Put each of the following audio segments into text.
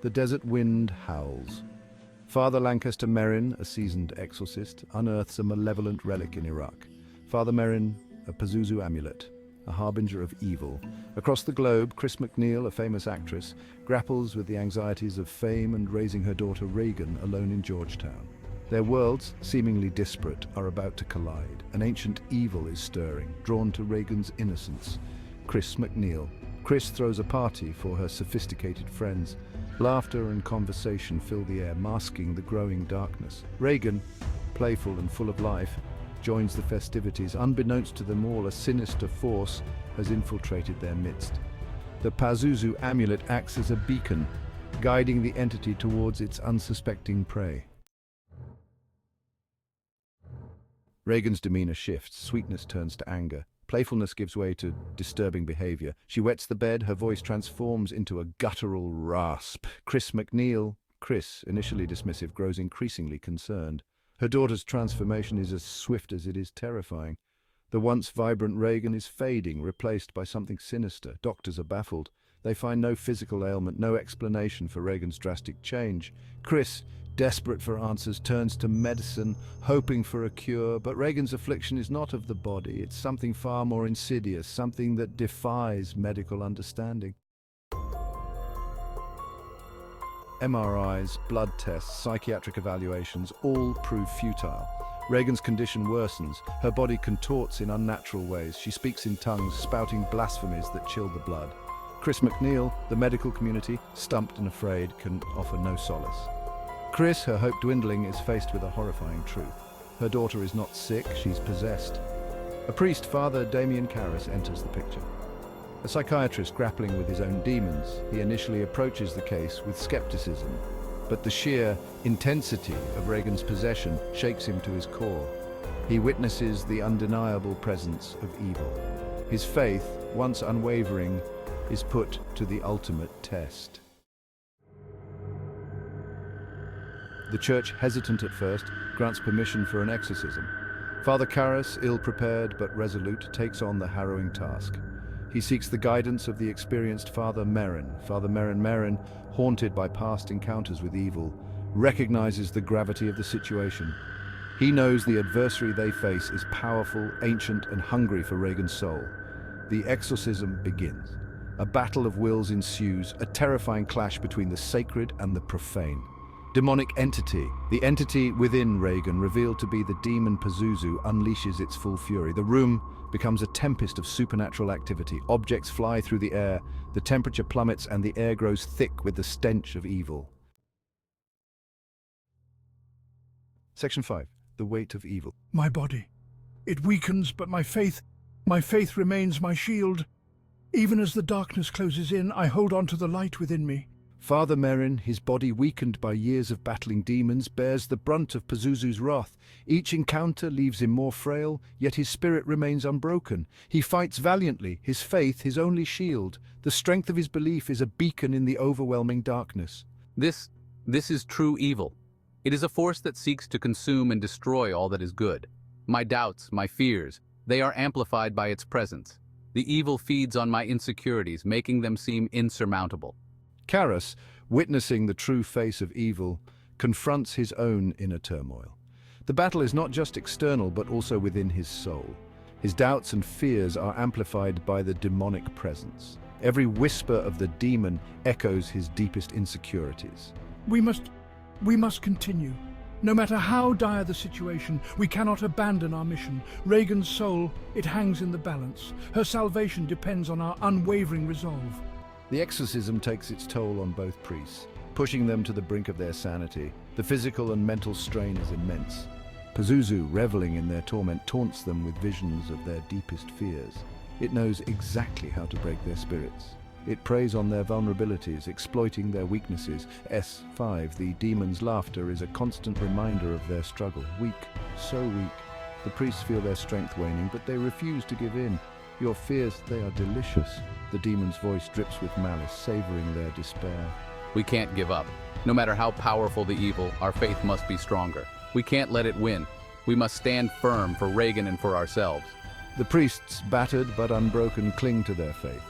The desert wind howls. Father Lancaster Merrin, a seasoned exorcist, unearths a malevolent relic in Iraq. Father Merrin, a Pazuzu amulet, a harbinger of evil. Across the globe, Chris MacNeil, a famous actress, grapples with the anxieties of fame and raising her daughter Regan alone in Georgetown. Their worlds, seemingly disparate, are about to collide. An ancient evil is stirring, drawn to Regan's innocence. Chris MacNeil. Chris throws a party for her sophisticated friends. Laughter and conversation fill the air, masking the growing darkness. Regan, playful and full of life, joins the festivities. Unbeknownst to them all, a sinister force has infiltrated their midst. The Pazuzu amulet acts as a beacon, guiding the entity towards its unsuspecting prey. Regan's demeanor shifts. Sweetness turns to anger. Playfulness gives way to disturbing behavior. She wets the bed, her voice transforms into a guttural rasp. Chris MacNeil, Chris, initially dismissive, grows increasingly concerned. Her daughter's transformation is as swift as it is terrifying. The once vibrant Regan is fading, replaced by something sinister. Doctors are baffled. They find no physical ailment, no explanation for Regan's drastic change. Chris, desperate for answers, turns to medicine, hoping for a cure, but Regan's affliction is not of the body. It's something far more insidious, something that defies medical understanding. MRIs, blood tests, psychiatric evaluations all prove futile. Regan's condition worsens. Her body contorts in unnatural ways. She speaks in tongues, spouting blasphemies that chill the blood. Chris MacNeil, the medical community, stumped and afraid, can offer no solace. Chris, her hope dwindling, is faced with a horrifying truth. Her daughter is not sick, she's possessed. A priest, Father Damien Karras, enters the picture. A psychiatrist grappling with his own demons, he initially approaches the case with skepticism, but the sheer intensity of Regan's possession shakes him to his core. He witnesses the undeniable presence of evil. His faith, once unwavering, is put to the ultimate test. The church, hesitant at first, grants permission for an exorcism. Father Karras, ill-prepared but resolute, takes on the harrowing task. He seeks the guidance of the experienced Father Merrin. Father Merrin, haunted by past encounters with evil, recognizes the gravity of the situation. He knows the adversary they face is powerful, ancient, and hungry for Regan's soul. The exorcism begins. A battle of wills ensues, a terrifying clash between the sacred and the profane. Demonic entity, the entity within Regan, revealed to be the demon Pazuzu, unleashes its full fury. The room becomes a tempest of supernatural activity. Objects fly through the air, the temperature plummets, and the air grows thick with the stench of evil. Section 5. The weight of evil. My body. It weakens, but my faith remains my shield. Even as the darkness closes in, I hold on to the light within me. Father Merrin, his body weakened by years of battling demons, bears the brunt of Pazuzu's wrath. Each encounter leaves him more frail, yet his spirit remains unbroken. He fights valiantly, his faith his only shield. The strength of his belief is a beacon in the overwhelming darkness. This is true evil. It is a force that seeks to consume and destroy all that is good. My doubts, my fears, they are amplified by its presence. The evil feeds on my insecurities, making them seem insurmountable. Karras, witnessing the true face of evil, confronts his own inner turmoil. The battle is not just external, but also within his soul. His doubts and fears are amplified by the demonic presence. Every whisper of the demon echoes his deepest insecurities. We must continue. No matter how dire the situation, we cannot abandon our mission. Regan's soul, it hangs in the balance. Her salvation depends on our unwavering resolve. The exorcism takes its toll on both priests, pushing them to the brink of their sanity. The physical and mental strain is immense. Pazuzu, reveling in their torment, taunts them with visions of their deepest fears. It knows exactly how to break their spirits. It preys on their vulnerabilities, exploiting their weaknesses. S5, the demon's laughter, is a constant reminder of their struggle. Weak, so weak. The priests feel their strength waning, but they refuse to give in. Your fears, they are delicious. The demon's voice drips with malice, savoring their despair. We can't give up. No matter how powerful the evil, our faith must be stronger. We can't let it win. We must stand firm for Regan and for ourselves. The priests, battered but unbroken, cling to their faith.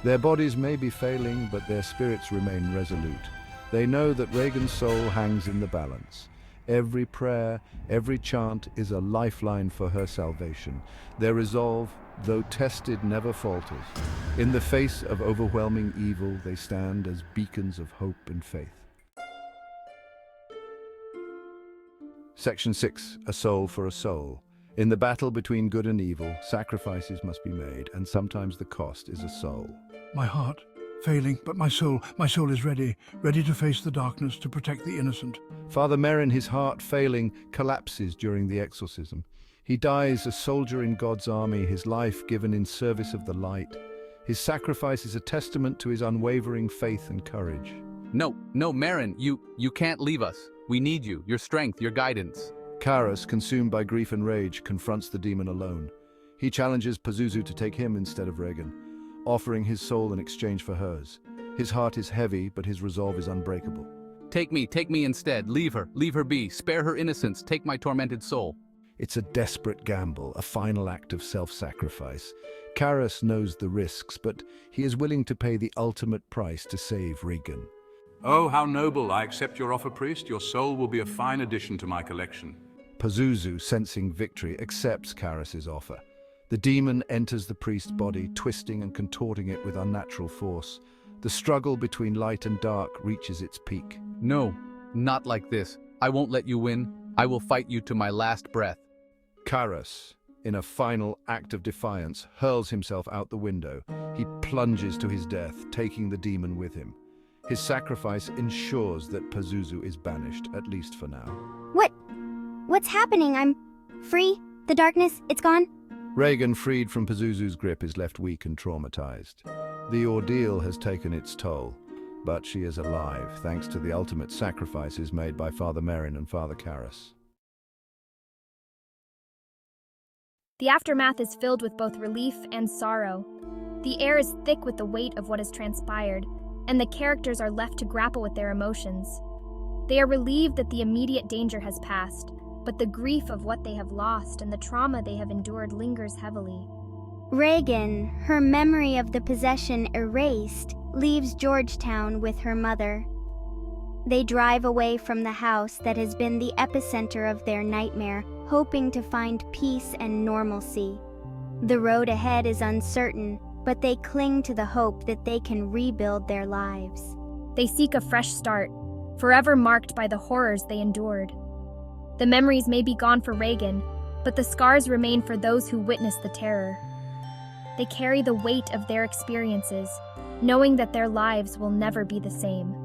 Their bodies may be failing, but their spirits remain resolute. They know that Regan's soul hangs in the balance. Every prayer, every chant is a lifeline for her salvation. Their resolve, though tested, never falters. In the face of overwhelming evil, they stand as beacons of hope and faith. Section 6. A soul for a soul. In the battle between good and evil, sacrifices must be made, and sometimes the cost is a soul. My heart, failing, but my soul is ready to face the darkness, to protect the innocent. Father Merrin, his heart failing, collapses during the exorcism. He dies a soldier in God's army, his life given in service of the light. His sacrifice is a testament to his unwavering faith and courage. No, Merrin, you can't leave us. We need you, your strength, your guidance. Karas, consumed by grief and rage, confronts the demon alone. He challenges Pazuzu to take him instead of Regan, offering his soul in exchange for hers. His heart is heavy, but his resolve is unbreakable. Take me instead. Leave her be. Spare her innocence. Take my tormented soul. It's a desperate gamble, a final act of self-sacrifice. Karas knows the risks, but he is willing to pay the ultimate price to save Regan. Oh, how noble. I accept your offer, priest. Your soul will be a fine addition to my collection. Pazuzu, sensing victory, accepts Karas's offer. The demon enters the priest's body, twisting and contorting it with unnatural force. The struggle between light and dark reaches its peak. No, not like this. I won't let you win. I will fight you to my last breath. Karas, in a final act of defiance, hurls himself out the window. He plunges to his death, taking the demon with him. His sacrifice ensures that Pazuzu is banished, at least for now. What's happening? I'm free? The darkness, it's gone? Regan, freed from Pazuzu's grip, is left weak and traumatized. The ordeal has taken its toll, but she is alive, thanks to the ultimate sacrifices made by Father Merrin and Father Karas. The aftermath is filled with both relief and sorrow. The air is thick with the weight of what has transpired, and the characters are left to grapple with their emotions. They are relieved that the immediate danger has passed, but the grief of what they have lost and the trauma they have endured lingers heavily. Regan, her memory of the possession erased, leaves Georgetown with her mother. They drive away from the house that has been the epicenter of their nightmare, hoping to find peace and normalcy. The road ahead is uncertain, but they cling to the hope that they can rebuild their lives. They seek a fresh start, forever marked by the horrors they endured. The memories may be gone for Regan, but the scars remain for those who witnessed the terror. They carry the weight of their experiences, knowing that their lives will never be the same.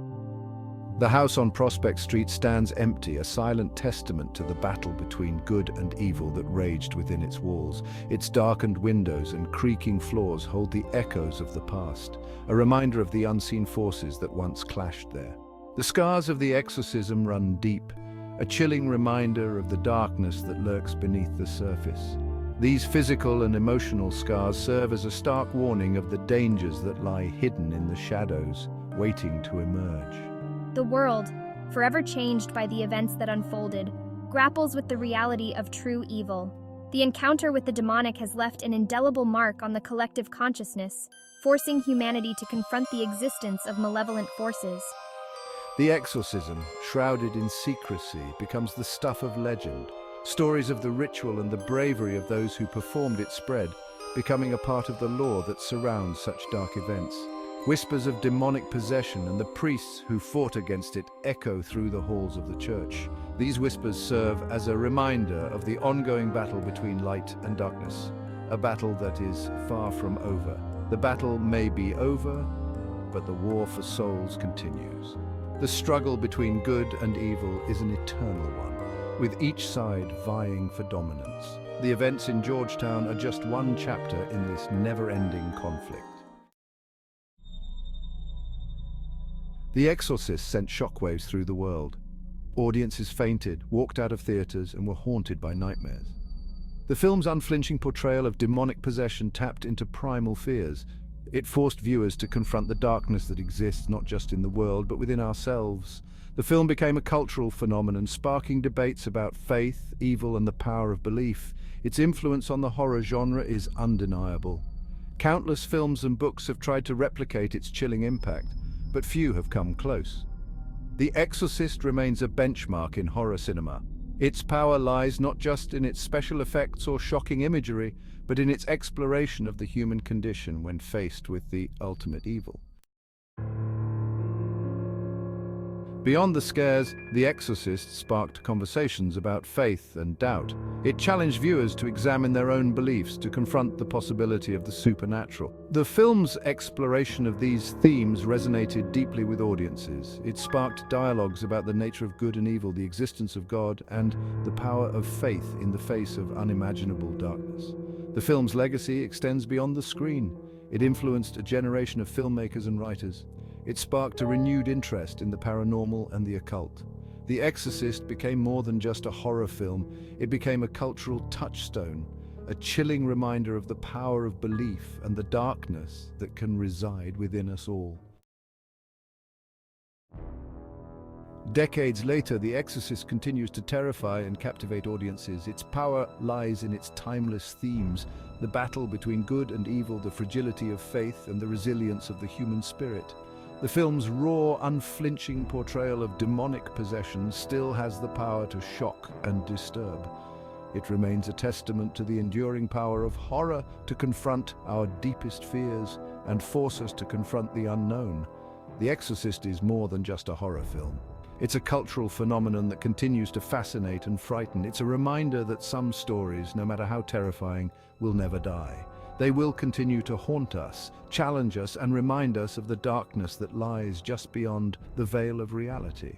The house on Prospect Street stands empty, a silent testament to the battle between good and evil that raged within its walls. Its darkened windows and creaking floors hold the echoes of the past, a reminder of the unseen forces that once clashed there. The scars of the exorcism run deep, a chilling reminder of the darkness that lurks beneath the surface. These physical and emotional scars serve as a stark warning of the dangers that lie hidden in the shadows, waiting to emerge. The world, forever changed by the events that unfolded, grapples with the reality of true evil. The encounter with the demonic has left an indelible mark on the collective consciousness, forcing humanity to confront the existence of malevolent forces. The exorcism, shrouded in secrecy, becomes the stuff of legend. Stories of the ritual and the bravery of those who performed it spread, becoming a part of the lore that surrounds such dark events. Whispers of demonic possession and the priests who fought against it echo through the halls of the church. These whispers serve as a reminder of the ongoing battle between light and darkness, a battle that is far from over. The battle may be over, but the war for souls continues. The struggle between good and evil is an eternal one, with each side vying for dominance. The events in Georgetown are just one chapter in this never-ending conflict. The Exorcist sent shockwaves through the world. Audiences fainted, walked out of theaters, and were haunted by nightmares. The film's unflinching portrayal of demonic possession tapped into primal fears. It forced viewers to confront the darkness that exists not just in the world, but within ourselves. The film became a cultural phenomenon, sparking debates about faith, evil, and the power of belief. Its influence on the horror genre is undeniable. Countless films and books have tried to replicate its chilling impact, but few have come close. The Exorcist remains a benchmark in horror cinema. Its power lies not just in its special effects or shocking imagery, but in its exploration of the human condition when faced with the ultimate evil. Beyond the scares, The Exorcist sparked conversations about faith and doubt. It challenged viewers to examine their own beliefs, to confront the possibility of the supernatural. The film's exploration of these themes resonated deeply with audiences. It sparked dialogues about the nature of good and evil, the existence of God, and the power of faith in the face of unimaginable darkness. The film's legacy extends beyond the screen. It influenced a generation of filmmakers and writers. It sparked a renewed interest in the paranormal and the occult. The Exorcist became more than just a horror film. It became a cultural touchstone, a chilling reminder of the power of belief and the darkness that can reside within us all. Decades later, The Exorcist continues to terrify and captivate audiences. Its power lies in its timeless themes, the battle between good and evil, the fragility of faith, and the resilience of the human spirit. The film's raw, unflinching portrayal of demonic possession still has the power to shock and disturb. It remains a testament to the enduring power of horror to confront our deepest fears and force us to confront the unknown. The Exorcist is more than just a horror film. It's a cultural phenomenon that continues to fascinate and frighten. It's a reminder that some stories, no matter how terrifying, will never die. They will continue to haunt us, challenge us, and remind us of the darkness that lies just beyond the veil of reality.